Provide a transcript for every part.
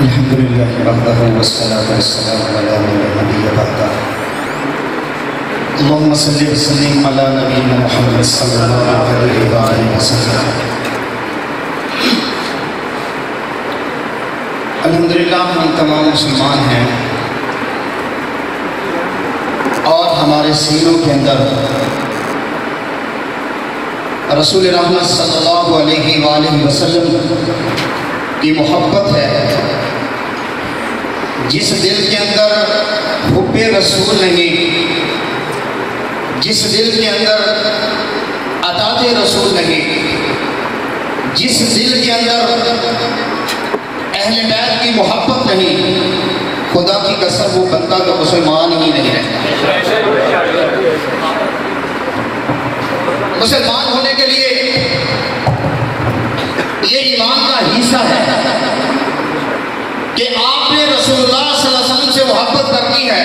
الحمدللہ وحدہ والصلاة والسلام علی من لا نبی بعدہ اللہم صلی وسلم علی نبینا محمد صلی اللہ علیہ وآلہ وسلم۔ الحمدللہ ہم تمام مسلمان ہیں اور ہمارے سینوں کے اندر رسول رحمت صلی اللہ علیہ وآلہ وسلم کی محبت ہے۔ جس دل کے اندر حب رسول نہیں، جس دل کے اندر اطاعت رسول نہیں، جس دل کے اندر اہل بیت کی محبت نہیں، خدا کی قسم وہ بندہ تو مسلمان ہی نہیں ہے۔ مسلمان ہونے کے لیے یہ ایمان کا حصہ ہے کہ آپ نے رسول اللہ صلی اللہ علیہ وسلم سے محبت کرنی ہے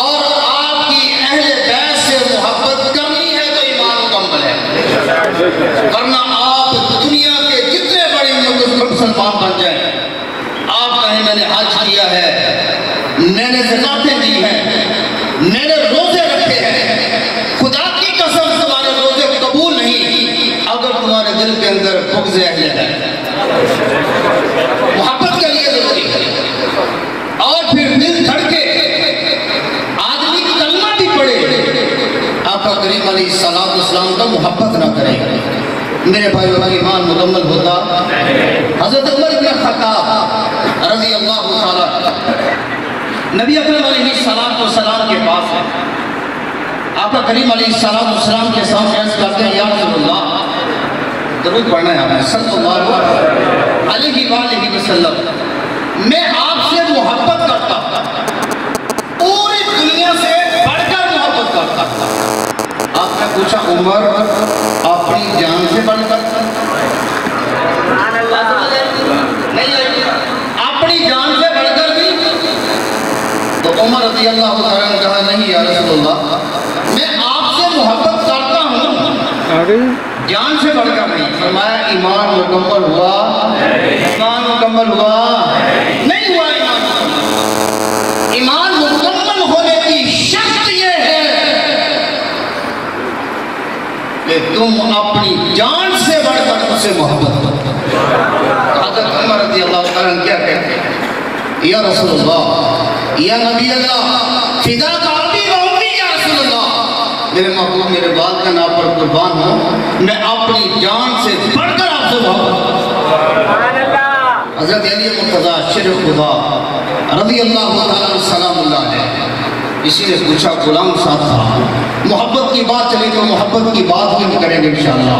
اور آپ کی اہل بیت سے محبت کرنی ہے تو ایمان مکمل ہے۔ ورنہ آپ دنیا کے جتنے بڑے مسلمان بن جائیں، آپ کہیں میں نے حج کیا ہے، میں نے زکاتیں دی ہیں، میں نے روزے رکھے ہیں، خدا کی قسم تمہارے روزے قبول نہیں اگر تمہارے دل کے اندر بغض اہل بیت ہے۔ محبت کے لیے ضروری ہے اور پھر دل دھڑکے آدمی کلمہ بھی پڑھے، آقا کریم علیہ السلام کا محبت نہ کرے، میرے بھائی اور ایمان مکمل ہوتا۔ حضرت عمر بن خطاب رضی اللہ تعالیٰ نبی اکرم علیہ السلام کے پاس ہے، آقا کریم علیہ السلام کے سامنے عرض کرتے ہیں، یا رسول اللہ، درود پڑھنا ہے آپ نے صلی اللہ علیہ وآلہ وسلم، میں آپ سے محبت کرتا پوری دنیا سے بڑھ کر محبت کرتا۔ آپ نے پوچھا عمر اپنی جان سے بڑھ کر؟ نہیں، اپنی جان سے بڑھ کر بھی؟ تو عمر رضی اللہ عنہ نے کہا نہیں یا رسول اللہ، میں آپ سے محبت کرتا ہوں جان سے بڑھ کر نہیں۔ فرمایا ایمان مکمل ہوا؟ ایمان مکمل ہوا؟ نہیں ہوا ایمان۔ ایمان مکمل ہونے کی شرط یہ ہے کہ تم اپنی جان سے بڑھ کر اس سے محبت کرو۔ حضرت عمر رضی اللہ عنہ کیا کہتے ہیں؟ یا رسول اللہ، یا نبی اللہ، فدا کا ابی و امی یا رسول اللہ، میرے محبوب میرے والدین آپ پر قربان ہوں، میں اپنی جان سے بڑھ کر آپ سے محبت کرتا ہوں۔ حضرت علی مرتضیٰ شرف خدا رضی اللہ تعالیٰ سلام اللہ علیہ، اسی نے پوچھا غلام ساتھ تھا، محبت کی بات چلی تو محبت کی بات بھی کریں گے انشاءاللہ۔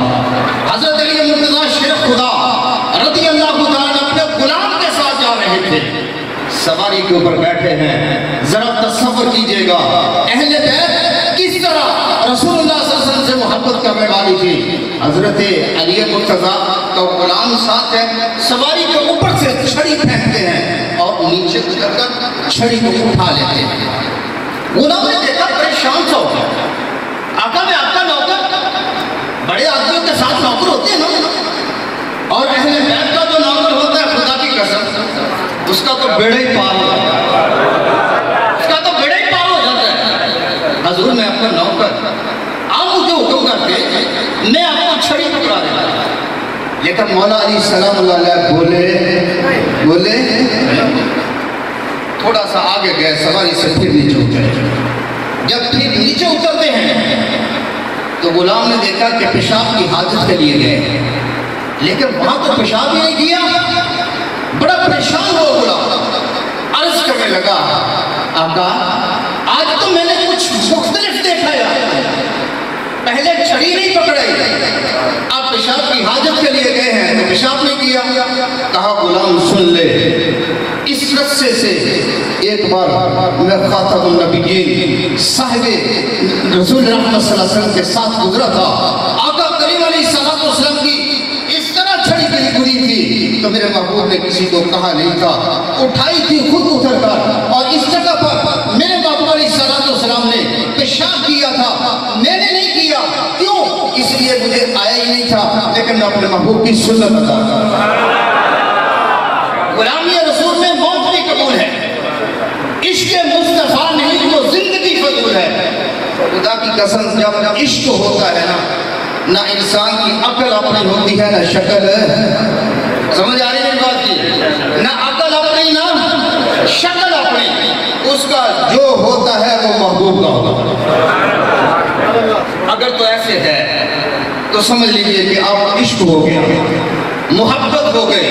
حضرت علی مرتضیٰ شرف خدا رضی اللہ تعالیٰ اپنے غلام کے ساتھ جا رہے تھے، سواری کے اوپر بیٹھے ہیں۔ ذرا تصور کیجئے گا اہل بیت کس طرح رسول اللہ صلی اللہ علیہ وسلم سے محبت کرنے والی تھی۔ حضرت علی مرتضیٰ کا غلام ساتھ ہے، سواری کے اوپر سے چھڑی پھینکتے ہیں اور نیچے اتر کر چھڑی کو اٹھا لیتے ہیں۔ غلام نے دیکھا پریشان سا ہو گیا، آقا میں آپ کا نوکر، بڑے آدمیوں کے ساتھ نوکر ہوتے ہیں نا، اور اہل بیت کا جو نوکر ہوتا ہے خدا کی قسم اس کا تو بیڑا ہی پار ہو جاتا ہے، اس کا تو بیڑا ہی پار ہو جاتا ہے۔ حضور میں اپنا نوکر، آپ مجھے حکم کرتے میں آپ کو چھڑی پکڑا دیتا، لیکن مولا علی السلام اللہ علیہ بولے تھوڑا سا آگے گئے، سواری سے پھر نیچے اترے۔ جب پھر نیچے اترتے ہیں تو غلام نے دیکھا کہ پیشاب کی حاجت کے لیے گئے، لیکن وہاں تو پیشاب ہی نہیں کیا۔ بڑا پریشان ہو غلام، عرض کرنے لگا آقا آج تو میں نے کچھ مختلف دیکھا ہے، پہلے چھڑی نہیں پکڑائی، آپ پیشاب کی حاجت کے لیے گئے ہیں تو پیشاب نہیں کیا۔ کہا غلام سن لے، اس رسے سے ایک بار میں خاتم النبیین صاحب رسول رحمت صلی اللہ علیہ وسلم کے ساتھ گزرا تھا، آقا کریم علیہ السلام کی اس طرح چھڑی گری تھی تو میرے محبوب نے کسی کو کہا نہیں تھا، اٹھائی تھی خود اتر کر، اور اس جگہ پر میرے محبوب علیہ السلام نے پیشاب کیا تھا، میں نے نہیں کیا۔ کیوں؟ اس لیے مجھے آیا ہی نہیں تھا، لیکن میں اپنے محبوب کی سنت ادا کر غلامی رسول میں موت بھی قبول ہے، عشق مصطفیٰ نہیں تو زندگی فضول ہے۔ خدا کی قسم جب عشق ہوتا ہے نہ انسان کی عقل اپنی ہوتی ہے نہ شکل ہے، سمجھ آ رہی ہے بات کی؟ نہ عقل اپنی نہ شکل اپنی، اس کا جو ہوتا ہے وہ محبوب کا ہوگا۔ اگر تو ایسے ہے تو سمجھ لیجئے کہ آپ عشق ہو گیا، محبت ہو گئی۔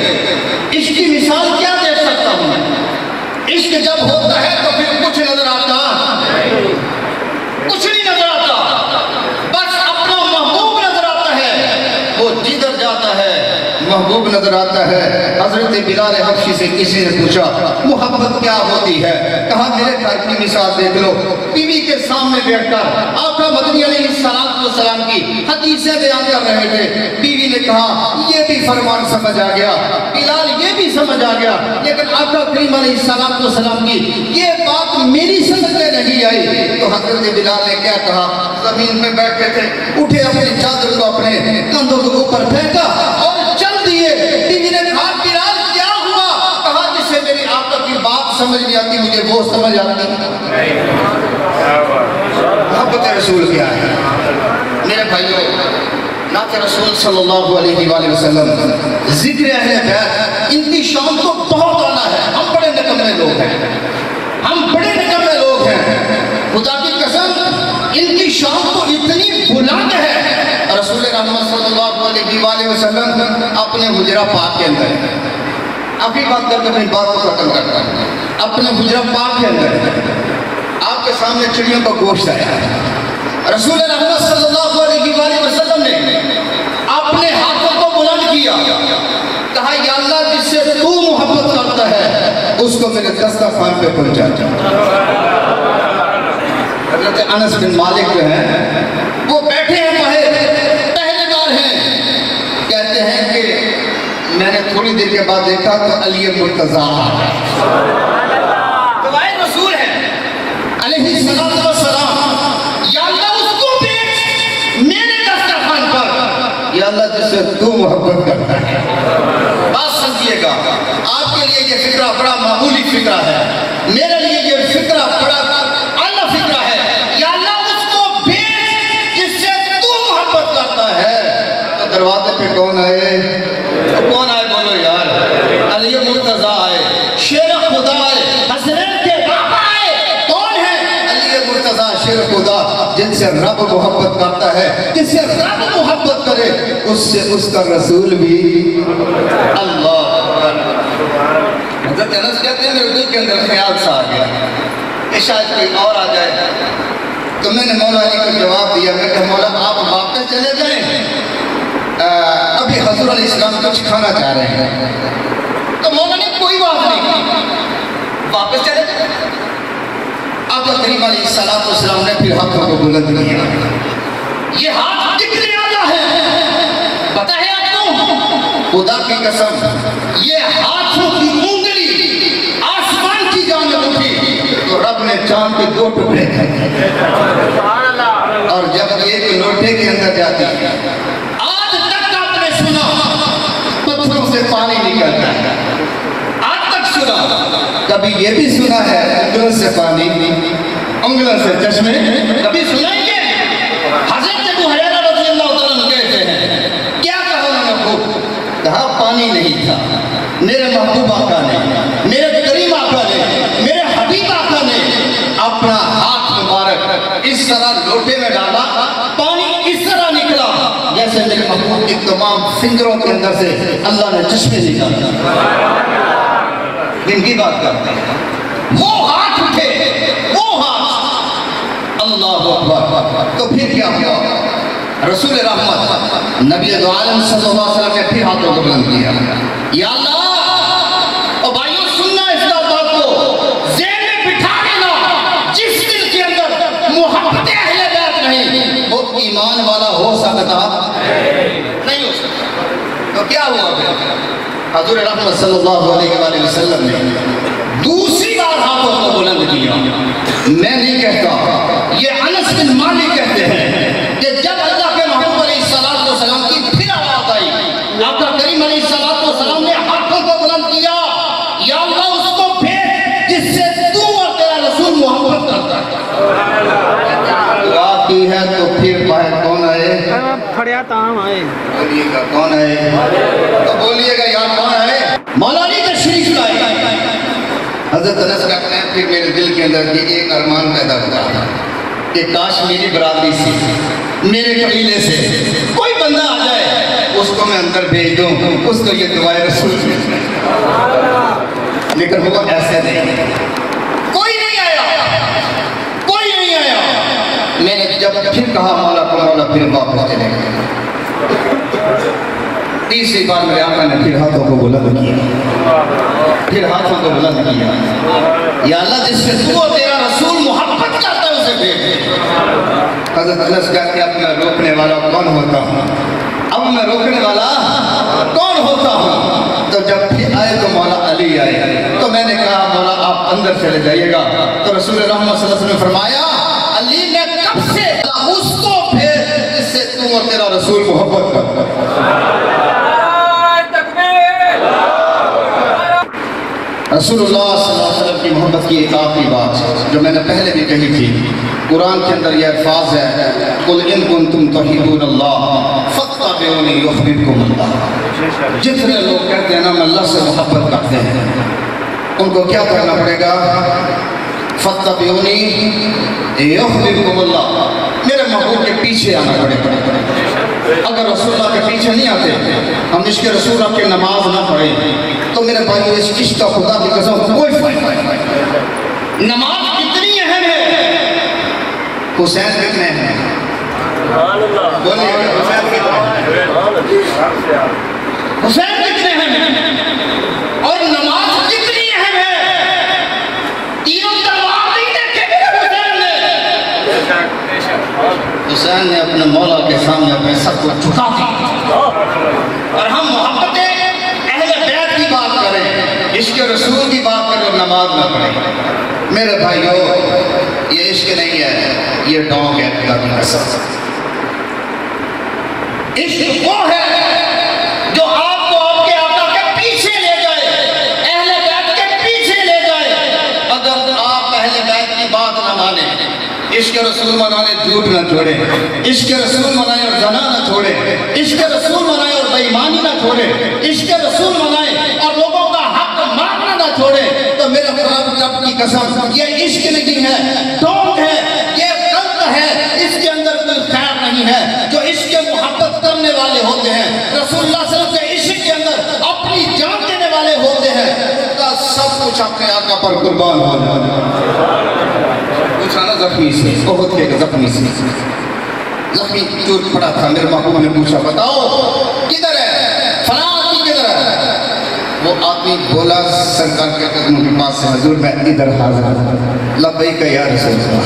عشق کی مثال کیا دے سکتا ہوں میں؟ عشق جب ہوتا ہے تو پھر کچھ نظر آتا، کچھ نہیں نظر آتا، بس اپنا محبوب نظر آتا ہے، وہ جدھر جاتا ہے محبوب نظر آتا ہے۔ حضرت بلال حبشی سے کسی نے پوچھا محبت کیا ہوتی ہے؟ کہا میرے گھر کی مثال دیکھ لو، بیوی کے سامنے بیٹھ کر آقا مدنی علیہ السلام کی حدیثیں بیان کر رہے تھے، بیوی نے کہا یہ بھی فرمان سمجھ آ گیا، بلال یہ بھی سمجھ آ گیا، لیکن آقا کریم علیہ السلام کی یہ بات میری سمجھ میں نہیں آئی۔ تو حضرت بلال نے کیا کہا؟ زمین میں بیٹھے تھے، اٹھے اپنی چادر کو اپنے کندھوں کے اوپر پھینکا اور چل دیے۔ بیوی نے کہا بلال کیا ہوا؟ کہا جس سے میری آقا کی بات سمجھ نہیں آتی مجھے وہ سمجھ آتی۔ محبت رسول کیا ہے میرے بھائیوں؟ نعت رسول صلی اللہ علیہ وآلہ وسلم، ذکر اہل بیت، ان کی شان تو بہت اعلیٰ ہے۔ ہم بڑے نکمے لوگ ہیں، ہم بڑے نکمے لوگ ہیں، خدا کی قسم ان کی شان تو اتنی بلند ہے۔ رسول رحمت صلی اللہ علیہ وآلہ وسلم اپنے حجرہ پاک کے اندر، ابھی بات کر کے اپنی بات کو ختم کرتا ہوں، اپنے حجرہ پاک کے اندر آپ کے سامنے چڑیوں کا گوشت آیا۔ رسول رحمت صلی اللہ علیہ وآلہ وسلم نے اپنے ہاتھوں کو بلند کیا، کہا یا اللہ جس سے تو محبت کرتا ہے اس کو میرے دسترخوان پہ پہنچا جا۔ حضرت انس بن مالک جو ہیں وہ بیٹھے ہیں پہلے دار ہیں، کہتے ہیں کہ میں نے تھوڑی دیر کے بعد دیکھا تو علی مرتضیٰ گواہ رسول ہے علیہ السلام، یا اللہ اس کو بیچ میرے دسترخوان پر، یا اللہ جس سے تو محبت کرتا ہے۔ بات سمجھیے گا، آپ کے لیے یہ فکرہ بڑا معمولی فکرہ ہے، میرے لیے یہ فکرہ بڑا اعلیٰ فکرہ ہے۔ یا اللہ اس کو بیچ جس سے تو محبت کرتا ہے۔ تو دروازے پہ کون آئے؟ کون آئے بولو یار؟ علی مرتضیٰ آئے، شیر خدا آئے، حسنین کے باپا آئے۔ کون ہے؟ علی مرتضیٰ شیر خدا، جن سے رب محبت کرتا ہے، جس سے رب محبت کرے اس سے اس کا رسول بھی اللہ۔ حضرت انس کہتے ہیں میرے دل کے اندر خیال سا آ گیا کہ شاید کوئی اور آ جائے، تو میں نے مولا علی کو جواب دیا، میں کہا مولا آپ واپس چلے جائیں، ابھی حضور علیہ السلام کچھ کھانا چاہ رہے ہیں۔ تو مولا نے کوئی بات نہیں، واپس چلے جائیں۔ آقا کریم علیہ السلام نے پھر ہاتھوں کو بلند کیا، یہ ہاتھ کتنے اعلیٰ ہے پتہ ہے آپ کو؟ خدا کی قسم یہ ہاتھوں کی انگلی آسمان کی جانب اٹھی تو رب نے چاند کے دو ٹکڑے کر، اور جب ایک لوٹے کے اندر جاتی ہے، آج تک آپ نے سنا پتھروں سے پانی نکلتا ہے، آج تک سنا، کبھی یہ بھی سنا ہے انگلوں سے پانی، انگلوں سے چشمے، کبھی سنا ہی ہے؟ حضرت ابو ہریرہ رضی اللہ عنہ کہتے ہیں کیا کہا انہوں نے خوب؟ کہا پانی نہیں تھا، میرے محبوب آقا نے، میرے کریم آقا نے، میرے حبیب آقا نے اپنا ہاتھ مبارک اس طرح لوٹے میں ڈالا، پانی اس طرح نکلا جیسے میرے محبوب کی تمام فنگروں کے اندر سے اللہ نے چشمے نکالا۔ جن کی بات کرتے ہیں وہ ہاتھ اٹھے، وہ ہاتھ، اللہ اکبر۔ تو پھر کیا ہوا؟ رسول رحمت نبی دو عالم صلی اللہ علیہ وسلم نے پھر ہاتھوں کو بلند کیا، یا اللہ، اور بھائیوں سننا اس بات کو ذہن میں بٹھا لینا، جس دل کے اندر محبت اہل بیت نہیں وہ ایمان والا ہو سکتا نہیں ہو سکتا۔ تو کیا ہوا پھر؟ حضور رحمت صلی اللہ علیہ وآلہ وسلم نے دوسری بار ہاتھوں کو بلند کیا۔ میں نہیں کہتا، یہ انس بن مالک کہتے ہیں کہ جب اللہ کے محبوب علیہ السلام کی پھر آواز آئی، آقا کریم علیہ السلام نے ہاتھوں کو بلند کیا ہے تو پھر باہر کون آئے؟ پھڑیا تام آئے. بولیے گا کون آئے؟ تو بولیے گا یار کون آئے؟ مولا علی تشریف لائے. حضرت انس کہتے ہیں پھر میرے دل کے اندر یہ ایک ارمان پیدا ہوا کہ کاش میری برادری سے، میرے قبیلے سے کوئی بندہ آ جائے، اس کو میں اندر بھیج دوں، اس کو یہ دعائے رسول بھیج دیں. لیکن وہ ایسے نہیں، کوئی نہیں آیا. میں نے جب پھر کہا مولا کو، مولا پھر واپس چلے گئے. تیسری بار میرے آقا نے پھر ہاتھوں کو بلند کیا، یا اللہ جس سے تو تیرا رسول محبت کرتا ہے اسے بھیج. حضرت انس کہتے اب میں روکنے والا کون ہوتا ہوں؟ تو جب پھر آئے تو مولا علی آئے. تو میں نے کہا مولا آپ اندر چلے جائیے گا. تو رسول رحمت صلی اللہ علیہ وسلم نے فرمایا علی میں کب سے اس کو بھیج جس سے تو اور تیرا رسول محبت کرتا ہے. رسول اللہ صلی اللہ علیہ وسلم کی محبت کی ایک آخری بات جو میں نے پہلے بھی کہی تھی، قرآن کے اندر یہ الفاظ ہے قُلْ إِن كُنْتُمْ تُحِبُّونَ اللَّهَ فَاتَّبِعُونِي يُحْبِبْكُمُ اللَّهُ. جتنے لوگ کہتے ہیں نا ہم اللہ سے محبت کرتے ہیں، ان کو کیا کرنا پڑے گا؟ فَاتَّبِعُونِي يُحْبِبْكُمُ اللَّهُ، میرے محبوب کے پیچھے آنا پڑے گا. اگر رسول اللہ کے پیچھے نہیں آتے، ہم عشق رسول اللہ کی نماز نہ پڑھیں، تو میرے بھائیو اس عشق کا خدا کی قسم کوئی فائدہ نہیں. نماز کتنی اہم ہے، حسین کتنے ہیں؟ بولیے حسین کتنے ہیں؟ اور نماز کتنی اہم ہے. تینوں تلوار نہیں دیکھے حسین نے اپنے مولا کے سامنے اپنے سب کو جھکا دیا. اور ہم محبت اہل بیت کی بات کریں، عشق رسول کی بات کریں اور نماز نہ پڑھیں. میرے بھائیو یہ عشق نہیں ہے، یہ ڈونگ ہے خدا کی قسم. عشق وہ ہے جو آپ کو آپ کے آقا کے پیچھے لے جائے، اہل بیت کے پیچھے لے جائے. اگر آپ اہل بیت کی بات نہ مانیں، عشق رسول منانے جھوٹ نہ چھوڑے، عشق رسول منائے اور زنا نہ چھوڑے، عشق رسول منائے اور بے ایمانی نہ چھوڑے، عشق رسول منائے اور لوگوں کا حق ماننا نہ چھوڑے، تو میرے رب کی قسم یہ عشق نہیں ہے، ڈونگ ہے، یہ غلط ہے. اس کے اندر کوئی خیر نہیں ہے. جو عشق محبت کرنے والے ہوتے ہیں، رسول اللہ صلی اللہ علیہ وسلم کے عشق کے اندر اپنی جان دینے والے ہوتے ہیں، ان کا سب کچھ اپنے آقا پر قربان ہو جاتا ہے. پوچھا زخمی سے، بہت کے زخمی سے، زخمی چوٹ پڑا تھا. میرے محبوب نے پوچھا بتاؤ کدھر ہے فلاں آدمی کدھر ہے؟ وہ آدمی بولا سرکار کے قدموں کے پاس سے حضور میں ادھر حاضر ہوں. لبیک یا رسول اللہ،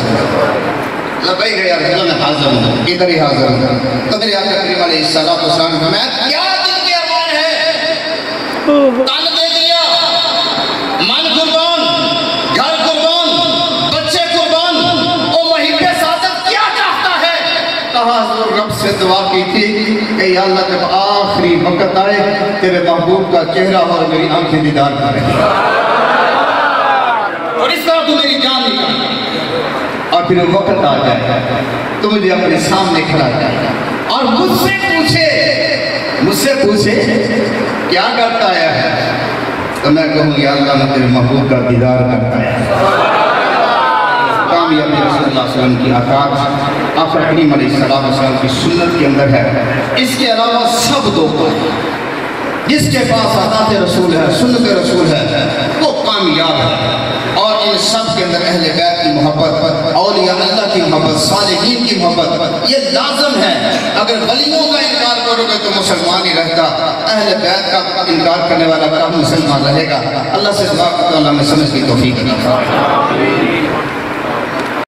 لبیک یا رسول اللہ، میں حاضر ہوں، ادھر ہی حاضر ہوں. تو میرے آقا کریم علیہ السلام میں کیا دل کے ارمان ہے؟ تن دے دیا، من قربان، گھر قربان، بچے قربان، او محب سعادت کیا چاہتا ہے؟ کہا حضور رب سے دعا کی تھی کہ یا اللہ جب آخری وقت آئے تیرے محبوب کا چہرہ اور میری آنکھیں دیدار کریں، اور اس طرح تو میری جان نکال، اور پھر وقت آ جائے تو مجھے اپنے سامنے کھڑا جائے اور مجھ سے پوچھے کیا کرتا ہے؟ تو میں کہوں یا اللہ میں تیرے محبوب کا دیدار کرتا ہے. کامیابی رسول اللہ صلی اللہ علیہ وسلم کی عطاعت آقا کریم علیہ السلام کی سنت کے اندر ہے. اس کے علاوہ سب دو جس کے پاس عطاعت رسول ہے، سنت رسول ہے، وہ کامیاب ہے. اور ان سب کے اندر اہل بیت کی محبت، اولیاء اللہ کی محبت، صالحین کی محبت یہ لازم ہے. اگر ولیوں کا انکار کرو گے تو مسلمان ہی رہتا، اہل بیت کا انکار کرنے والا کب مسلمان رہے گا؟ اللہ سے دعا کرتا ہوں اللہ میں سمجھ کی توفیق عطا فرمائے.